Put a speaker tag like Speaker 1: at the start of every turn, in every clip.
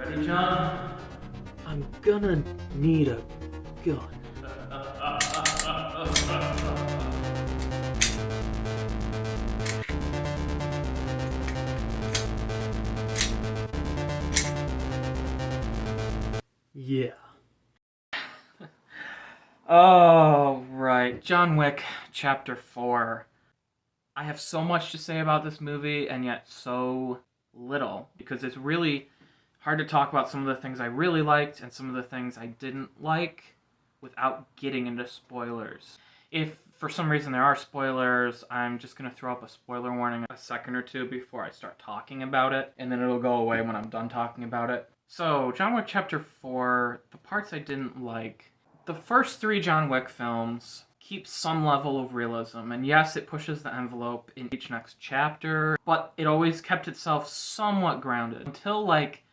Speaker 1: Ready, John?
Speaker 2: I'm gonna need a gun. Yeah.
Speaker 1: Oh, right. John Wick, Chapter 4. I have so much to say about this movie, and yet so little, because it's really hard to talk about some of the things I really liked and some of the things I didn't like without getting into spoilers. If for some reason there are spoilers, I'm just going to throw up a spoiler warning a second or two before I start talking about it, and then it'll go away when I'm done talking about it. So, John Wick Chapter 4, the parts I didn't like. The first three John Wick films keep some level of realism, and yes, it pushes the envelope in each next chapter, but it always kept itself somewhat grounded until, like,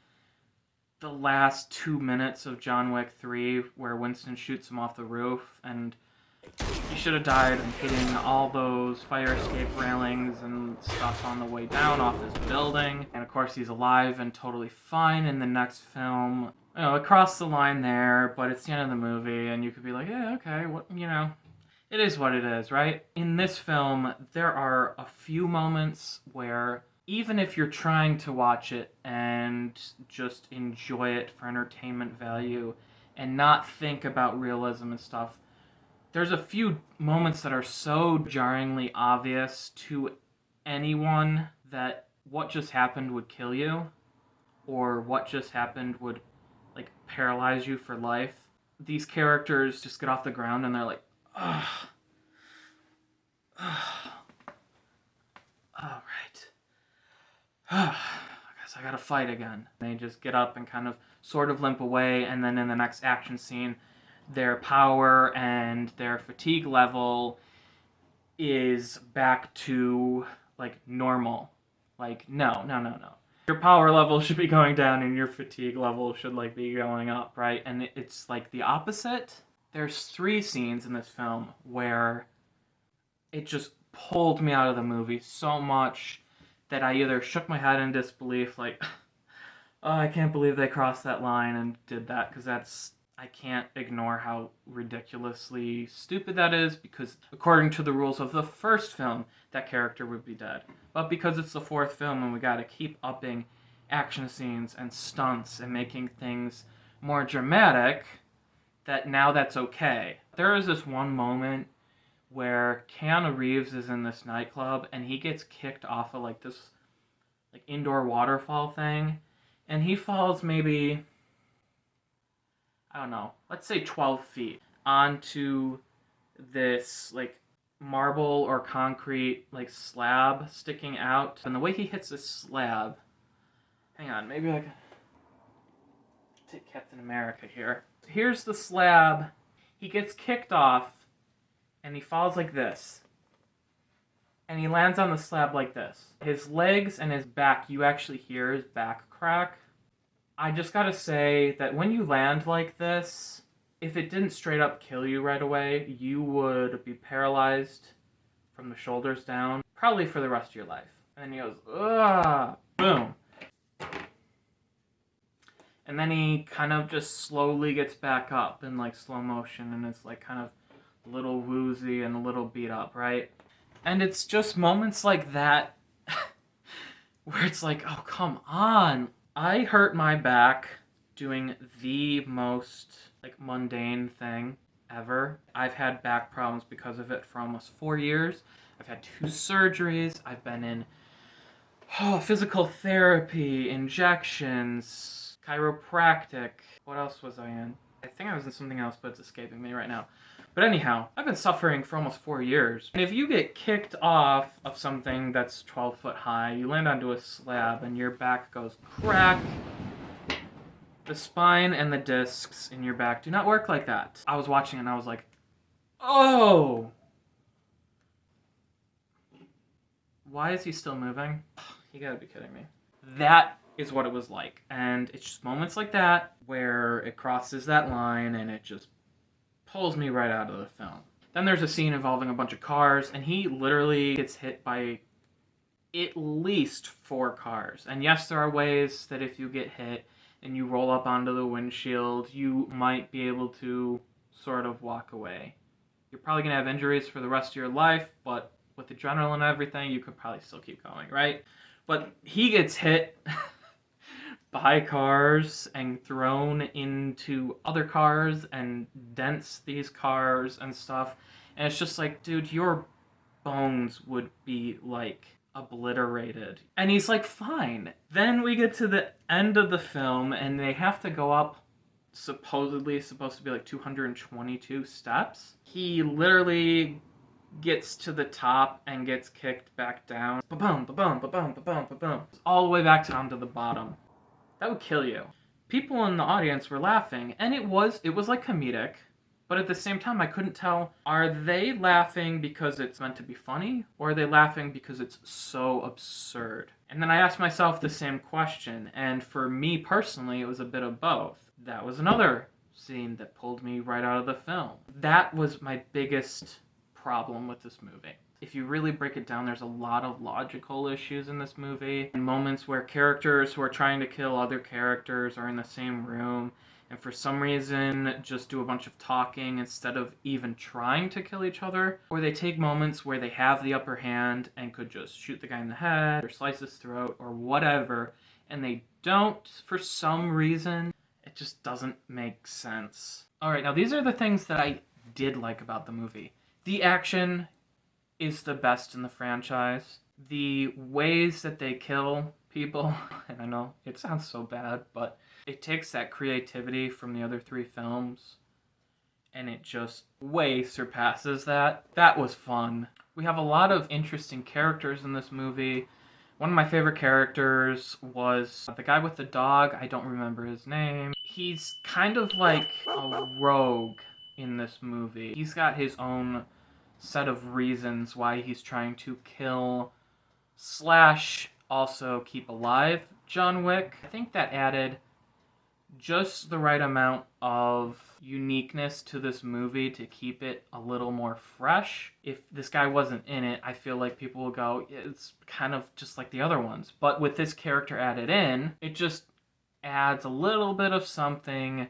Speaker 1: the last 2 minutes of John Wick 3, where Winston shoots him off the roof, and he should have died and hitting all those fire escape railings and stuff on the way down off this building. And of course, he's alive and totally fine in the next film. You know, it crossed the line there, but it's the end of the movie, and you could be like, yeah, okay, what, you know, it is what it is, right? In this film, there are a few moments where even if you're trying to watch it and just enjoy it for entertainment value and not think about realism and stuff, there's a few moments that are so jarringly obvious to anyone that what just happened would kill you, or what just happened would, like, paralyze you for life. These characters just get off the ground and they're like, ugh. Alright. I guess I gotta fight again. They just get up and kind of sort of limp away, and then in the next action scene, their power and their fatigue level is back to, like, normal. Like, no. Your power level should be going down and your fatigue level should, like, be going up, right? And it's, like, the opposite. There's 3 scenes in this film where it just pulled me out of the movie so much that I either shook my head in disbelief, like, oh, I can't believe they crossed that line and did that, because I can't ignore how ridiculously stupid that is, because according to the rules of the first film, that character would be dead. But because it's the 4th film and we gotta keep upping action scenes and stunts and making things more dramatic, that now that's okay. There is this one moment where Keanu Reeves is in this nightclub and he gets kicked off of, like, this, like, indoor waterfall thing, and he falls maybe, I don't know, let's say 12 feet onto this, like, marble or concrete, like, slab sticking out. And the way he hits this slab, hang on, maybe I can take Captain America here. Here's the slab. He gets kicked off and he falls like this. And he lands on the slab like this. His legs and his back, you actually hear his back crack. I just gotta say that when you land like this, if it didn't straight up kill you right away, you would be paralyzed from the shoulders down, probably for the rest of your life. And then he goes, ugh, boom. And then he kind of just slowly gets back up in, like, slow motion, and it's, like, kind of a little woozy and a little beat up, right? And it's just moments like that where it's like, oh, come on. I hurt my back doing the most, like, mundane thing ever. I've had back problems because of it for almost 4 years. I've had 2 surgeries. I've been in physical therapy, injections, chiropractic. What else was I in? I think I was in something else, but it's escaping me right now. But anyhow, I've been suffering for almost 4 years. And if you get kicked off of something that's 12 foot high, you land onto a slab and your back goes crack, the spine and the discs in your back do not work like that. I was watching and I was like, oh! Why is he still moving? You gotta be kidding me. That is what it was like. And it's just moments like that where it crosses that line and it just pulls me right out of the film. Then there's a scene involving a bunch of cars, and he literally gets hit by at least 4 cars. And yes, there are ways that if you get hit and you roll up onto the windshield, you might be able to sort of walk away. You're probably going to have injuries for the rest of your life, but with adrenaline and everything, you could probably still keep going, right? But he gets hit by cars and thrown into other cars and dents these cars and stuff. And it's just like, dude, your bones would be like obliterated. And he's like, fine. Then we get to the end of the film and they have to go up supposedly supposed to be like 222 steps. He literally gets to the top and gets kicked back down. Ba-boom, ba-boom, ba-boom, ba-boom, ba-boom. All the way back down to the bottom. That would kill you. People in the audience were laughing, and it was like comedic, but at the same time I couldn't tell, are they laughing because it's meant to be funny, or are they laughing because it's so absurd? And then I asked myself the same question, and for me personally, it was a bit of both. That was another scene that pulled me right out of the film. That was my biggest problem with this movie. If you really break it down, there's a lot of logical issues in this movie. And moments where characters who are trying to kill other characters are in the same room and for some reason just do a bunch of talking instead of even trying to kill each other. Or they take moments where they have the upper hand and could just shoot the guy in the head or slice his throat or whatever, and they don't for some reason. It just doesn't make sense. Alright, now these are the things that I did like about the movie. The action is the best in the franchise. The ways that they kill people, and I know it sounds so bad, but it takes that creativity from the other three films and it just way surpasses that. That was fun. We have a lot of interesting characters in this movie. One of my favorite characters was the guy with the dog. I don't remember his name. He's kind of like a rogue in this movie. He's got his own set of reasons why he's trying to kill / also keep alive John Wick. I think that added just the right amount of uniqueness to this movie to keep it a little more fresh. If this guy wasn't in it, I feel like people will go, it's kind of just like the other ones. But with this character added in, it just adds a little bit of something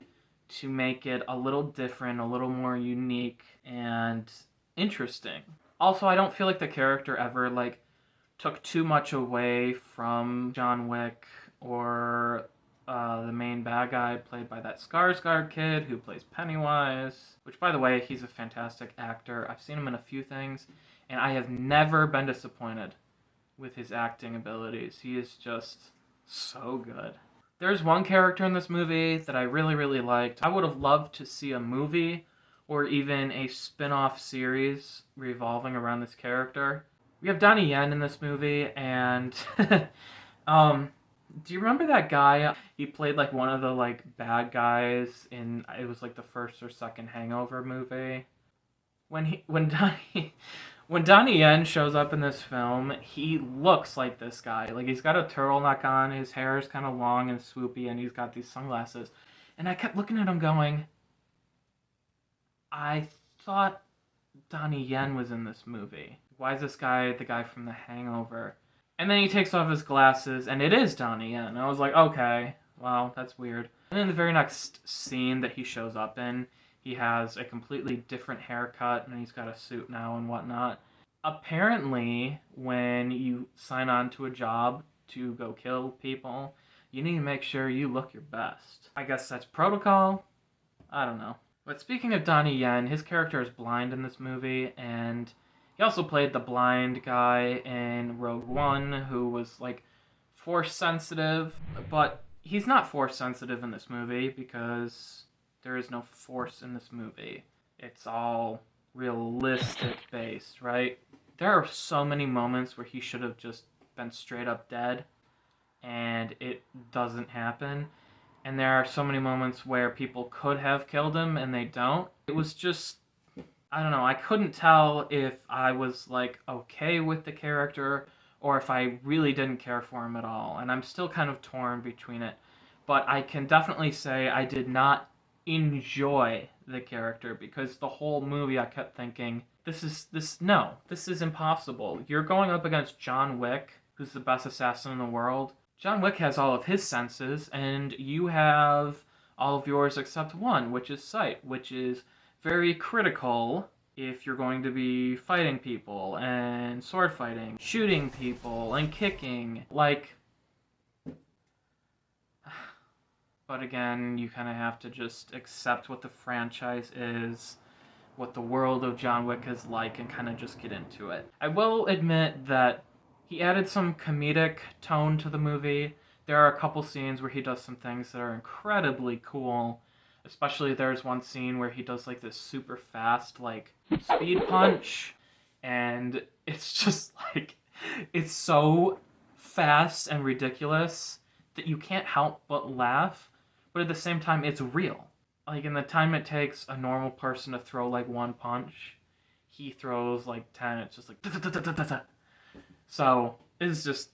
Speaker 1: to make it a little different, a little more unique, and interesting. Also, I don't feel like the character ever took too much away from John Wick or the main bad guy played by that Skarsgård kid who plays Pennywise, which, by the way, he's a fantastic actor. I've seen him in a few things, and I have never been disappointed with his acting abilities. He is just so good. There's one character in this movie that I really, really liked. I would have loved to see a movie or even a spin-off series revolving around this character. We have Donnie Yen in this movie, and do you remember that guy? He played one of the bad guys in, it was the first or second Hangover movie. When Donnie Yen shows up in this film, he looks like this guy. He's got a turtleneck on, his hair is kind of long and swoopy, and he's got these sunglasses. And I kept looking at him going, I thought Donnie Yen was in this movie. Why is this guy the guy from The Hangover? And then he takes off his glasses, and it is Donnie Yen. And I was like, okay, well, that's weird. And in the very next scene that he shows up in, he has a completely different haircut, and he's got a suit now and whatnot. Apparently, when you sign on to a job to go kill people, you need to make sure you look your best. I guess that's protocol? I don't know. But speaking of Donnie Yen, his character is blind in this movie, and he also played the blind guy in Rogue One, who was force sensitive, but he's not force sensitive in this movie because there is no force in this movie. It's all realistic based, right? There are so many moments where he should have just been straight up dead, and it doesn't happen. And there are so many moments where people could have killed him and they don't. It was just, I don't know, I couldn't tell if I was okay with the character or if I really didn't care for him at all. And I'm still kind of torn between it. But I can definitely say I did not enjoy the character because the whole movie I kept thinking, this is impossible. You're going up against John Wick, who's the best assassin in the world. John Wick has all of his senses, and you have all of yours except one, which is sight, which is very critical if you're going to be fighting people and sword fighting, shooting people and kicking. But again, you kind of have to just accept what the franchise is, what the world of John Wick is like, and kind of just get into it. I will admit that he added some comedic tone to the movie. There are a couple scenes where he does some things that are incredibly cool. Especially there's one scene where he does like this super fast like speed punch, and it's just like it's so fast and ridiculous that you can't help but laugh, but at the same time it's real. Like in the time it takes a normal person to throw like one punch, he throws like 10. It's just like da, da, da, da, da, da. So it's just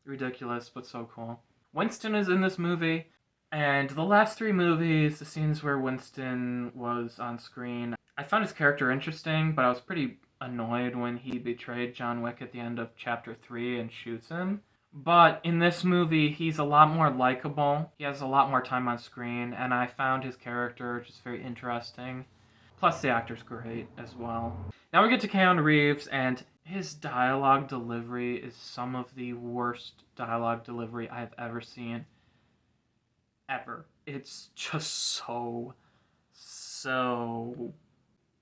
Speaker 1: ridiculous but so cool. Winston is in this movie, and the last 3 movies, the scenes where Winston was on screen, I found his character interesting, but I was pretty annoyed when he betrayed John Wick at the end of chapter 3 and shoots him. But in this movie, he's a lot more likable. He has a lot more time on screen, and I found his character just very interesting. Plus, the actor's great as well. Now we get to Keanu Reeves, and his dialogue delivery is some of the worst dialogue delivery I've ever seen. Ever. It's just so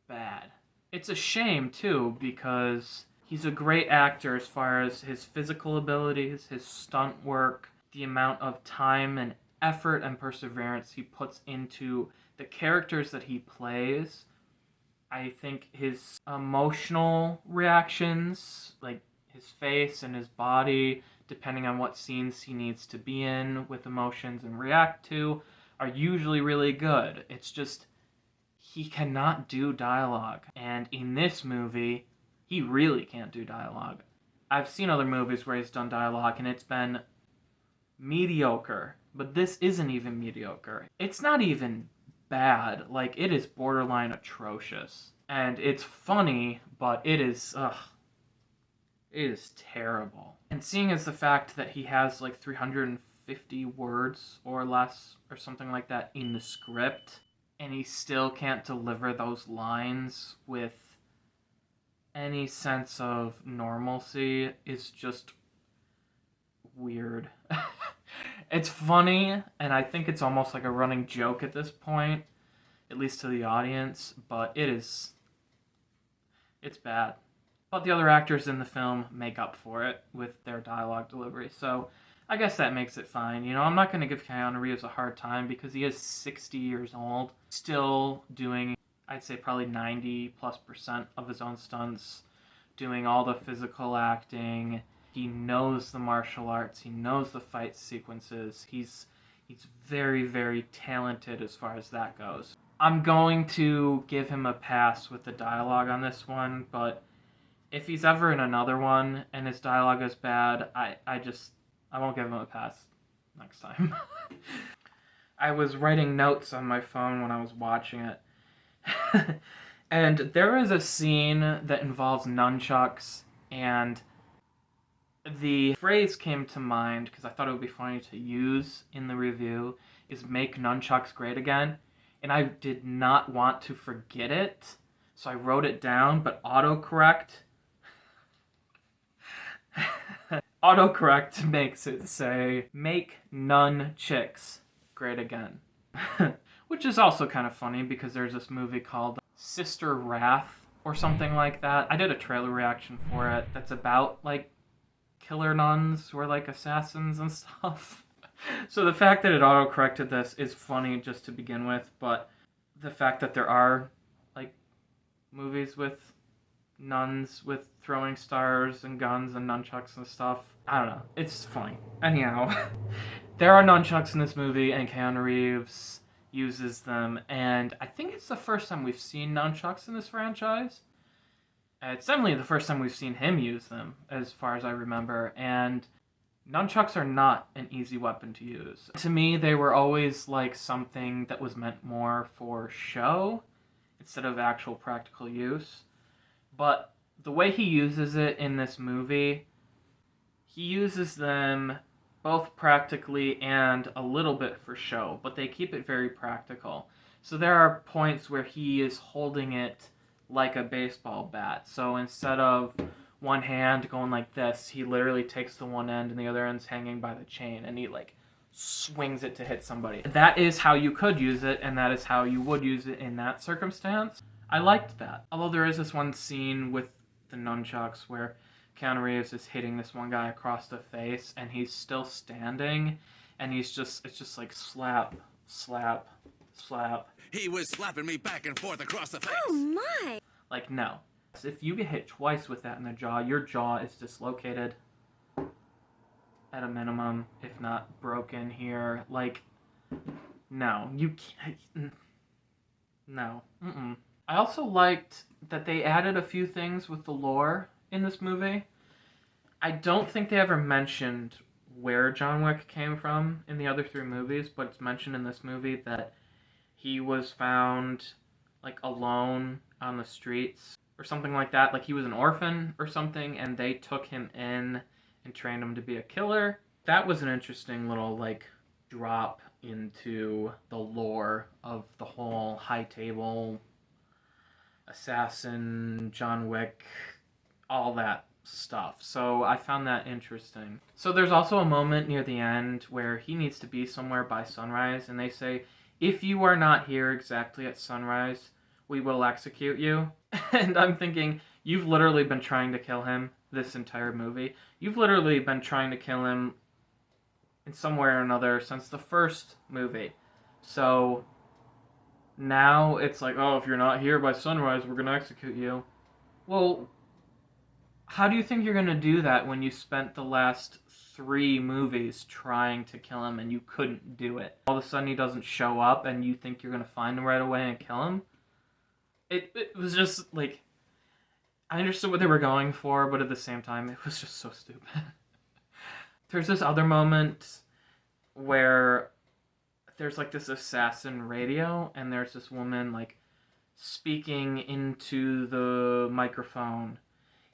Speaker 1: bad. It's a shame, too, because he's a great actor as far as his physical abilities, his stunt work, the amount of time and effort and perseverance he puts into the characters that he plays. I think his emotional reactions, like his face and his body, depending on what scenes he needs to be in with emotions and react to, are usually really good. It's just, he cannot do dialogue. And in this movie, he really can't do dialogue. I've seen other movies where he's done dialogue and it's been mediocre, but this isn't even mediocre. It's not even bad. Like, it is borderline atrocious. And it's funny, but it is terrible. And seeing as the fact that he has like 350 words or less or something like that in the script, and he still can't deliver those lines with any sense of normalcy, is just weird. It's funny, and I think it's almost like a running joke at this point, at least to the audience, but it's bad. But the other actors in the film make up for it with their dialogue delivery, so I guess that makes it fine. You know, I'm not going to give Keanu Reeves a hard time because he is 60 years old, still doing, I'd say probably 90+% of his own stunts, doing all the physical acting. He knows the martial arts, he knows the fight sequences. He's very, very talented as far as that goes. I'm going to give him a pass with the dialogue on this one, but if he's ever in another one and his dialogue is bad, I won't give him a pass next time. I was writing notes on my phone when I was watching it. And there is a scene that involves nunchucks, and the phrase came to mind because I thought it would be funny to use in the review, is "make nunchucks great again." And I did not want to forget it, so I wrote it down, but autocorrect makes it say, "make nunchicks great again." Which is also kind of funny because there's this movie called Sister Wrath or something like that. I did a trailer reaction for it that's about like killer nuns who are like assassins and stuff. So the fact that it autocorrected this is funny just to begin with, but the fact that there are like movies with nuns with throwing stars and guns and nunchucks and stuff, I don't know, it's funny. Anyhow, there are nunchucks in this movie and Keanu Reeves uses them, and I think it's the first time we've seen nunchucks in this franchise. It's definitely the first time we've seen him use them, as far as I remember, and nunchucks are not an easy weapon to use. To me, they were always like something that was meant more for show instead of actual practical use. But the way he uses it in this movie, he uses them both practically and a little bit for show, but they keep it very practical. So there are points where he is holding it like a baseball bat. So instead of one hand going like this, he literally takes the one end and the other end's hanging by the chain, and he like swings it to hit somebody. That is how you could use it, and that is how you would use it in that circumstance. I liked that. Although there is this one scene with the nunchucks where Keanu Reeves is hitting this one guy across the face, and he's still standing, and it's just like slap, slap, slap.
Speaker 3: He was slapping me back and forth across the face.
Speaker 4: Oh my!
Speaker 1: Like, no. If you get hit twice with that in the jaw, your jaw is dislocated at a minimum, if not broken here. Like, no. You can't. No. Mm-mm. I also liked that they added a few things with the lore in this movie. I don't think they ever mentioned where John Wick came from in the other three movies, but it's mentioned in this movie that he was found, like, alone on the streets or something like that. Like, he was an orphan or something, and they took him in and trained him to be a killer. That was an interesting little, like, drop into the lore of the whole high table, assassin, John Wick, all that stuff. So I found that interesting. So there's also a moment near the end where he needs to be somewhere by sunrise, and they say, if you are not here exactly at sunrise, we will execute you. And I'm thinking, you've literally been trying to kill him this entire movie. You've literally been trying to kill him in some way or another since the first movie. So now it's like, oh, if you're not here by sunrise, we're going to execute you. Well, how do you think you're going to do that when you spent the last 3 movies trying to kill him and you couldn't do it? All of a sudden he doesn't show up and you think you're going to find him right away and kill him? It was just like, I understood what they were going for, but at the same time, it was just so stupid. There's this other moment where there's like this assassin radio, and there's this woman like speaking into the microphone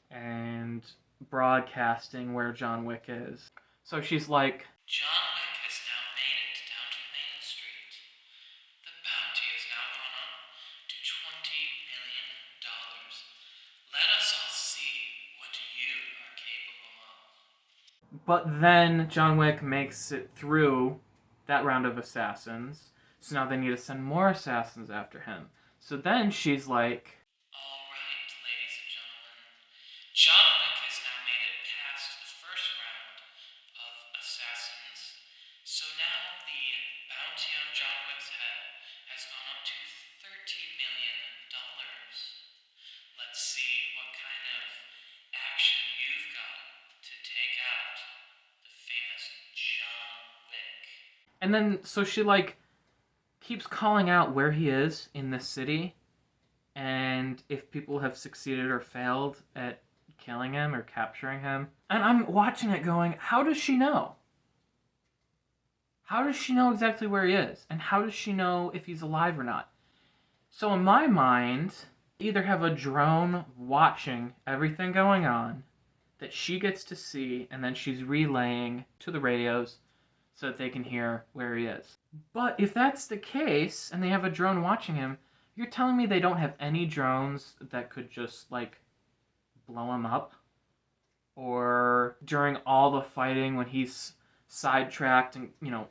Speaker 1: and broadcasting where John Wick is. So she's like, John Wick has now made it down to Main Street. The bounty has now gone up to $20 million. Let us all see what you are capable of. But then John Wick makes it through that round of assassins, so now they need to send more assassins after him. So then she's like, all right, ladies and gentlemen, John Wick has now made it past the first round of assassins, so now the bounty on John Wick's head has gone up to $30 million. Let's see what kind of action you've got to take out the famous John Wick. And then, so she, like, keeps calling out where he is in this city, and if people have succeeded or failed at killing him or capturing him. And I'm watching it going, how does she know? How does she know exactly where he is? And how does she know if he's alive or not? So in my mind, either have a drone watching everything going on that she gets to see, and then she's relaying to the radios so that they can hear where he is. But if that's the case, and they have a drone watching him, you're telling me they don't have any drones that could just, like, blow him up? Or during all the fighting when he's sidetracked and, you know,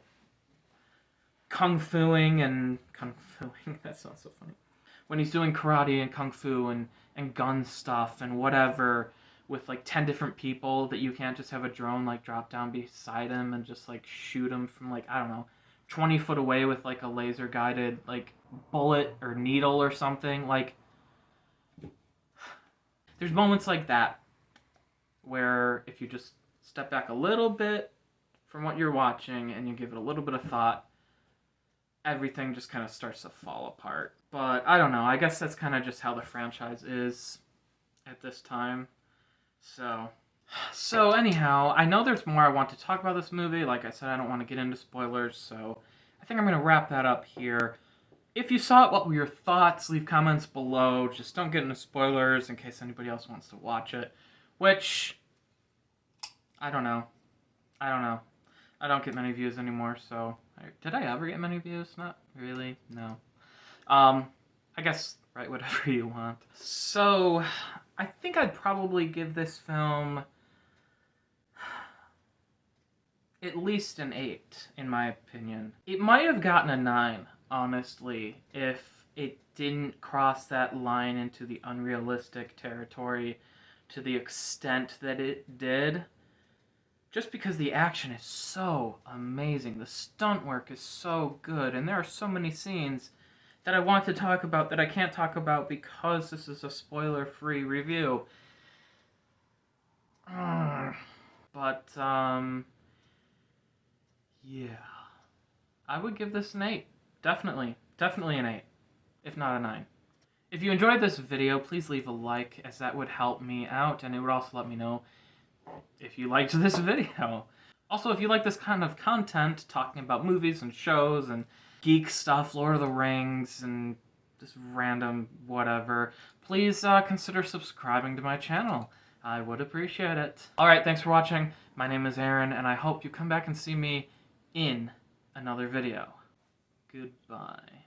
Speaker 1: kung-fuing, that sounds so funny. When he's doing karate and kung fu and gun stuff and whatever with like 10 different people, that you can't just have a drone like drop down beside him and just like shoot him from like, I don't know, 20 foot away with like a laser guided like bullet or needle or something. Like, there's moments like that where if you just step back a little bit from what you're watching and you give it a little bit of thought, everything just kind of starts to fall apart. But I don't know, I guess that's kind of just how the franchise is at this time. So anyhow, I know there's more I want to talk about this movie. Like I said, I don't want to get into spoilers, so I think I'm going to wrap that up here. If you saw it, what were your thoughts? Leave comments below. Just don't get into spoilers in case anybody else wants to watch it. Which, I don't know. I don't get many views anymore, so... Did I ever get many views? Not really, no. I guess write whatever you want. So, I think I'd probably give this film at least an 8, in my opinion. It might have gotten a 9, honestly, if it didn't cross that line into the unrealistic territory to the extent that it did. Just because the action is so amazing, the stunt work is so good, and there are so many scenes that I want to talk about that I can't talk about because this is a spoiler-free review. But, yeah. I would give this an 8. Definitely. Definitely an 8. If not a 9. If you enjoyed this video, please leave a like, as that would help me out, and it would also let me know if you liked this video. Also, if you like this kind of content, talking about movies and shows and geek stuff, Lord of the Rings, and just random whatever, please consider subscribing to my channel. I would appreciate it. Alright, thanks for watching. My name is Aaron, and I hope you come back and see me in another video. Goodbye.